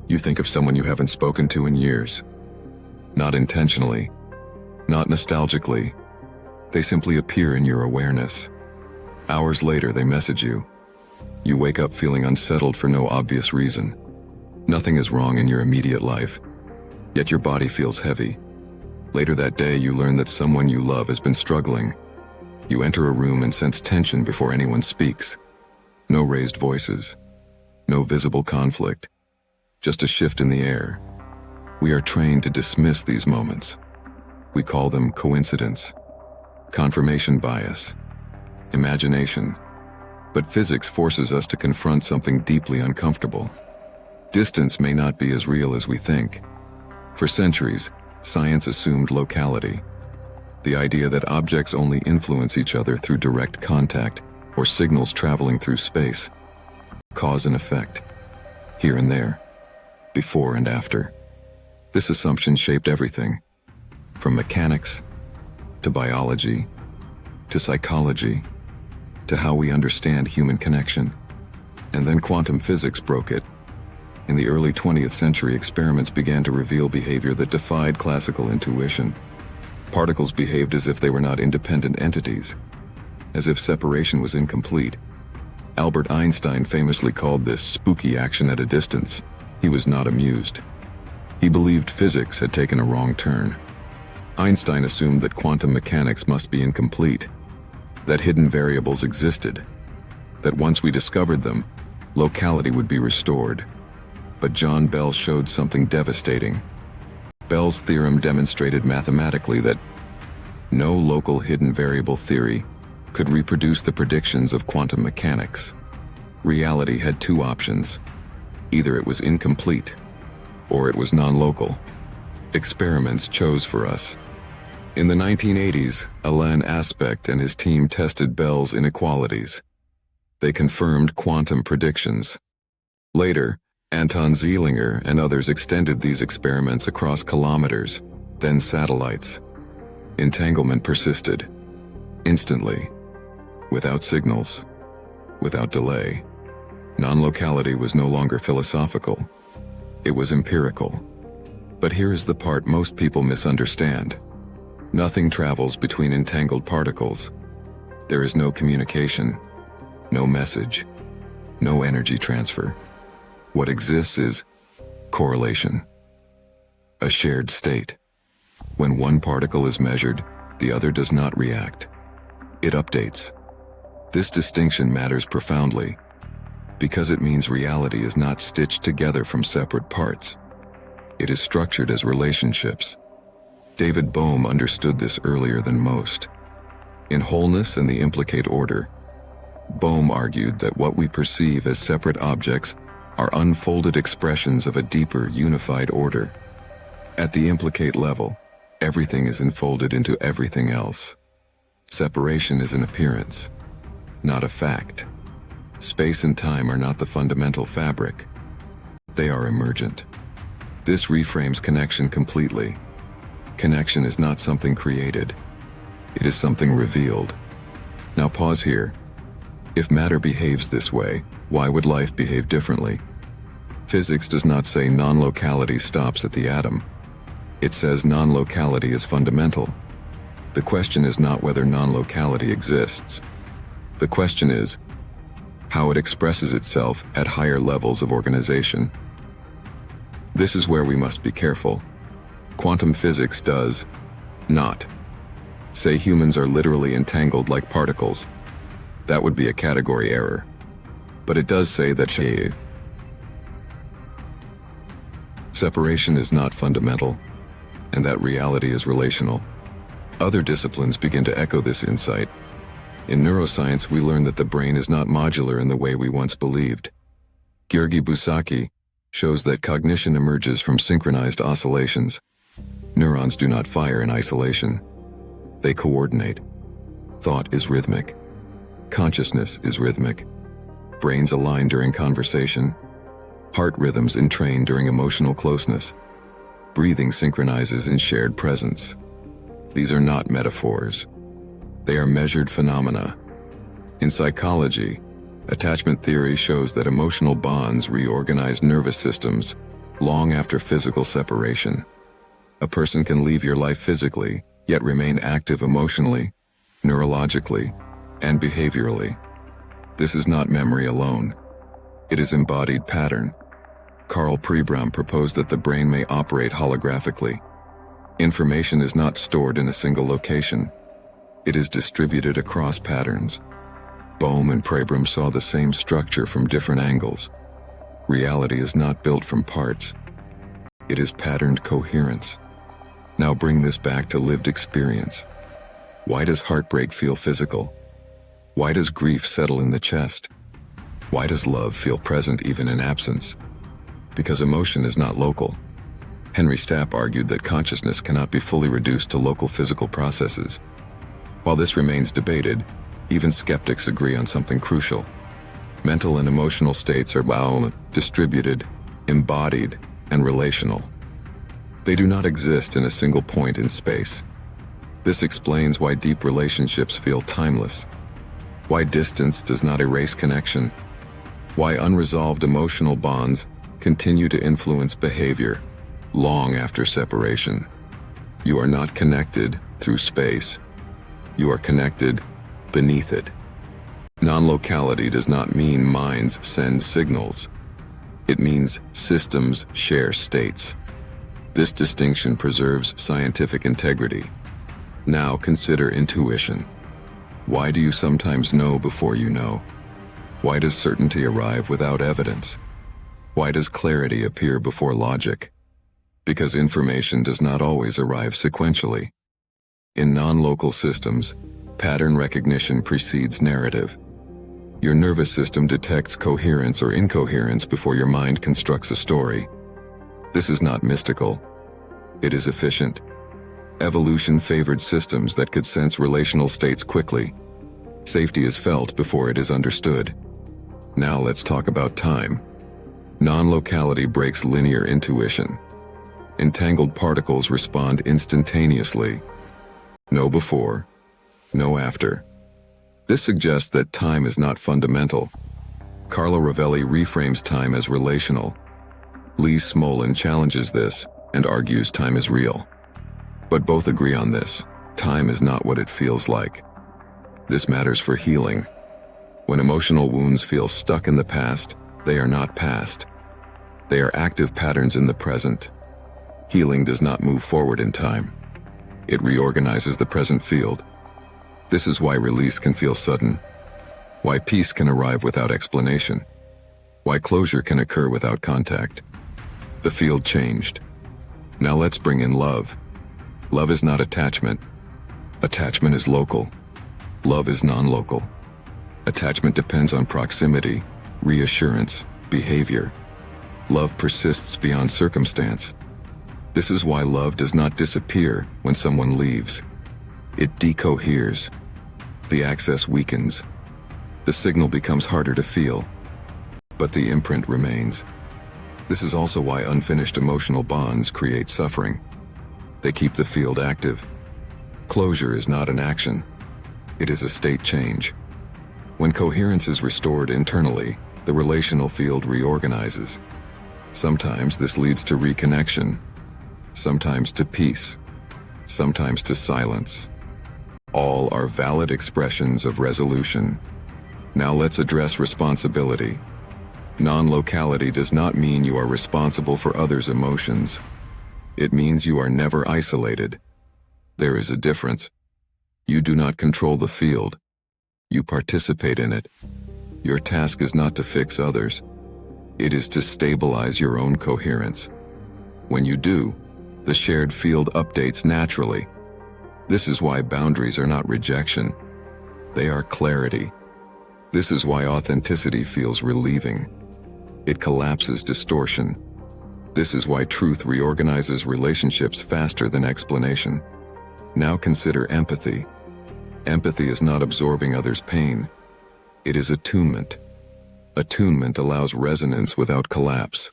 You think of someone you haven't spoken to in years. Not intentionally, not nostalgically. They simply appear in your awareness. Hours later, they message you. You wake up feeling unsettled for no obvious reason. Nothing is wrong in your immediate life, yet your body feels heavy. Later that day, you learn that someone you love has been struggling. You enter a room and sense tension before anyone speaks. No raised voices, no visible conflict, just a shift in the air. We are trained to dismiss these moments. We call them coincidence, confirmation bias, imagination. But physics forces us to confront something deeply uncomfortable. Distance may not be as real as we think. For centuries, science assumed locality, the idea that objects only influence each other through direct contact or signals traveling through space. Cause and effect, here and there, before and after. This assumption shaped everything, from mechanics, to biology, to psychology, to how we understand human connection. And then quantum physics broke it. In the early 20th century, experiments began to reveal behavior that defied classical intuition. Particles behaved as if they were not independent entities, as if separation was incomplete. Albert Einstein famously called this spooky action at a distance. He was not amused. He believed physics had taken a wrong turn. Einstein assumed that quantum mechanics must be incomplete, that hidden variables existed, that once we discovered them, locality would be restored. But John Bell showed something devastating. Bell's theorem demonstrated mathematically that no local hidden variable theory could reproduce the predictions of quantum mechanics. Reality had two options. Either it was incomplete, or it was non-local. Experiments chose for us. In the 1980s, Alain Aspect and his team tested Bell's inequalities. They confirmed quantum predictions. Later, Anton Zeilinger and others extended these experiments across kilometers, then satellites. Entanglement persisted, instantly, without signals, without delay. Non-locality was no longer philosophical. It was empirical. But here is the part most people misunderstand. Nothing travels between entangled particles. There is no communication, no message, no energy transfer. What exists is correlation, a shared state. When one particle is measured, the other does not react. It updates. This distinction matters profoundly because it means reality is not stitched together from separate parts. It is structured as relationships. David Bohm understood this earlier than most. In Wholeness and the Implicate Order, Bohm argued that what we perceive as separate objects are unfolded expressions of a deeper, unified order. At the implicate level, everything is enfolded into everything else. Separation is an appearance, not a fact. Space and time are not the fundamental fabric. They are emergent. This reframes connection completely. Connection is not something created. It is something revealed. Now pause here. If matter behaves this way, why would life behave differently? Physics does not say non-locality stops at the atom. It says non-locality is fundamental. The question is not whether non-locality exists. The question is how it expresses itself at higher levels of organization. This is where we must be careful. Quantum physics does not say humans are literally entangled like particles. That would be a category error. But it does say that separation is not fundamental, and that reality is relational. Other disciplines begin to echo this insight. In neuroscience, we learn that the brain is not modular in the way we once believed. György Busaki shows that cognition emerges from synchronized oscillations. Neurons do not fire in isolation. They coordinate. Thought is rhythmic. Consciousness is rhythmic. Brains align during conversation. Heart rhythms entrain during emotional closeness. Breathing synchronizes in shared presence. These are not metaphors. They are measured phenomena. In psychology, attachment theory shows that emotional bonds reorganize nervous systems, long after physical separation. A person can leave your life physically, yet remain active emotionally, neurologically, and behaviorally. This is not memory alone. It is embodied pattern. Carl Pribram proposed that the brain may operate holographically. Information is not stored in a single location. It is distributed across patterns. Bohm and Pribram saw the same structure from different angles. Reality is not built from parts. It is patterned coherence. Now bring this back to lived experience. Why does heartbreak feel physical? Why does grief settle in the chest? Why does love feel present even in absence? Because emotion is not local. Henry Stapp argued that consciousness cannot be fully reduced to local physical processes. While this remains debated, even skeptics agree on something crucial. Mental and emotional states are bound, distributed, embodied, and relational. They do not exist in a single point in space. This explains why deep relationships feel timeless, why distance does not erase connection, why unresolved emotional bonds continue to influence behavior long after separation. You are not connected through space. You are connected beneath it. Nonlocality does not mean minds send signals. It means systems share states. This distinction preserves scientific integrity. Now consider intuition. Why do you sometimes know before you know? Why does certainty arrive without evidence? Why does clarity appear before logic? Because information does not always arrive sequentially. In non-local systems, pattern recognition precedes narrative. Your nervous system detects coherence or incoherence before your mind constructs a story. This is not mystical. It is efficient. Evolution favored systems that could sense relational states quickly. Safety is felt before it is understood. Now let's talk about time. Non-locality breaks linear intuition. Entangled particles respond instantaneously. No before, no after. This suggests that time is not fundamental. Carlo Rovelli reframes time as relational. Lee Smolin challenges this and argues time is real. But both agree on this: time is not what it feels like. This matters for healing. When emotional wounds feel stuck in the past, they are not past. They are active patterns in the present. Healing does not move forward in time. It reorganizes the present field. This is why release can feel sudden, why peace can arrive without explanation, why closure can occur without contact. The field changed. Now let's bring in love. Love is not attachment. Attachment is local. Love is non-local. Attachment depends on proximity, reassurance, behavior. Love persists beyond circumstance. This is why love does not disappear when someone leaves. It decoheres. The access weakens. The signal becomes harder to feel, but the imprint remains. This is also why unfinished emotional bonds create suffering. They keep the field active. Closure is not an action. It is a state change. When coherence is restored internally, the relational field reorganizes. Sometimes this leads to reconnection, sometimes to peace, sometimes to silence. All are valid expressions of resolution. Now let's address responsibility. Non-locality does not mean you are responsible for others' emotions. It means you are never isolated. There is a difference. You do not control the field. You participate in it. Your task is not to fix others. It is to stabilize your own coherence. When you do, the shared field updates naturally. This is why boundaries are not rejection. They are clarity. This is why authenticity feels relieving. It collapses distortion. This is why truth reorganizes relationships faster than explanation. Now consider empathy. Empathy is not absorbing others' pain. It is attunement. Attunement allows resonance without collapse.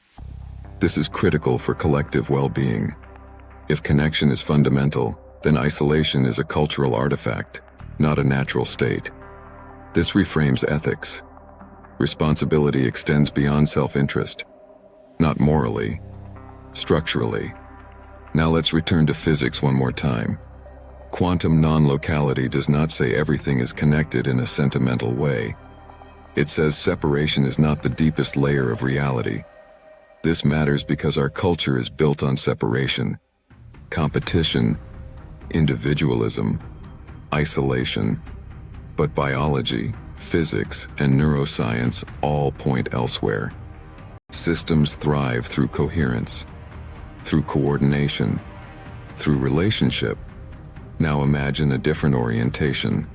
This is critical for collective well-being. If connection is fundamental, then isolation is a cultural artifact, not a natural state. This reframes ethics. Responsibility extends beyond self-interest. Not morally, structurally. Now let's return to physics one more time. Quantum non-locality does not say everything is connected in a sentimental way. It says separation is not the deepest layer of reality. This matters because our culture is built on separation, competition, individualism, isolation. But biology, physics, and neuroscience all point elsewhere. Systems thrive through coherence, through coordination, through relationship. Now imagine a different orientation.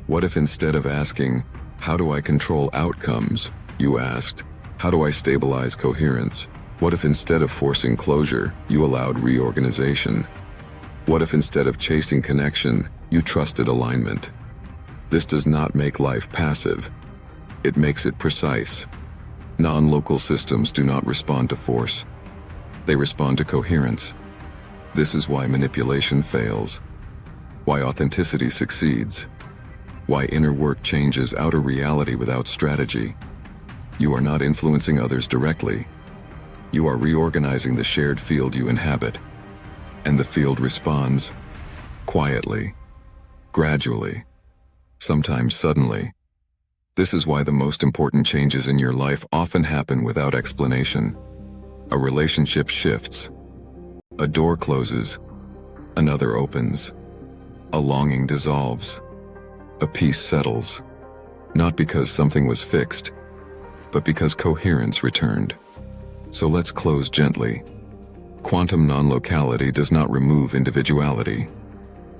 What if instead of asking, "How do I control outcomes?" you asked, "How do I stabilize coherence?" What if instead of forcing closure, you allowed reorganization? What if instead of chasing connection, you trusted alignment? This does not make life passive. It makes it precise. Non-local systems do not respond to force. They respond to coherence. This is why manipulation fails, why authenticity succeeds, why inner work changes outer reality without strategy. You are not influencing others directly. You are reorganizing the shared field you inhabit. And the field responds quietly, gradually, sometimes suddenly. This is why the most important changes in your life often happen without explanation. A relationship shifts. A door closes. Another opens. A longing dissolves. A peace settles. Not because something was fixed, but because coherence returned. So let's close gently. Quantum non-locality does not remove individuality.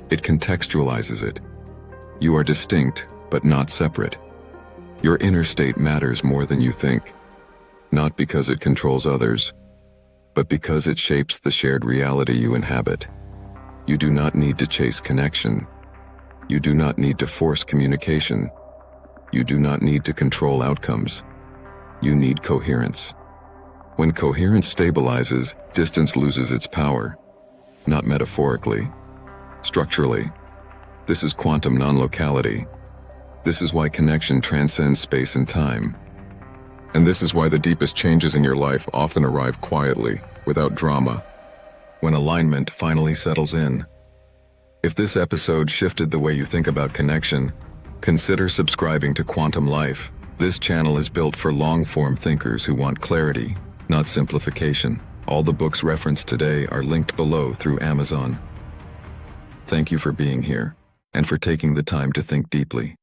It contextualizes it. You are distinct, but not separate. Your inner state matters more than you think, not because it controls others, but because it shapes the shared reality you inhabit. You do not need to chase connection. You do not need to force communication. You do not need to control outcomes. You need coherence. When coherence stabilizes, distance loses its power, not metaphorically, structurally. This is quantum non-locality. This is why connection transcends space and time. And this is why the deepest changes in your life often arrive quietly, without drama, when alignment finally settles in. If this episode shifted the way you think about connection, consider subscribing to Quantum Life. This channel is built for long-form thinkers who want clarity, not simplification. All the books referenced today are linked below through Amazon. Thank you for being here, and for taking the time to think deeply.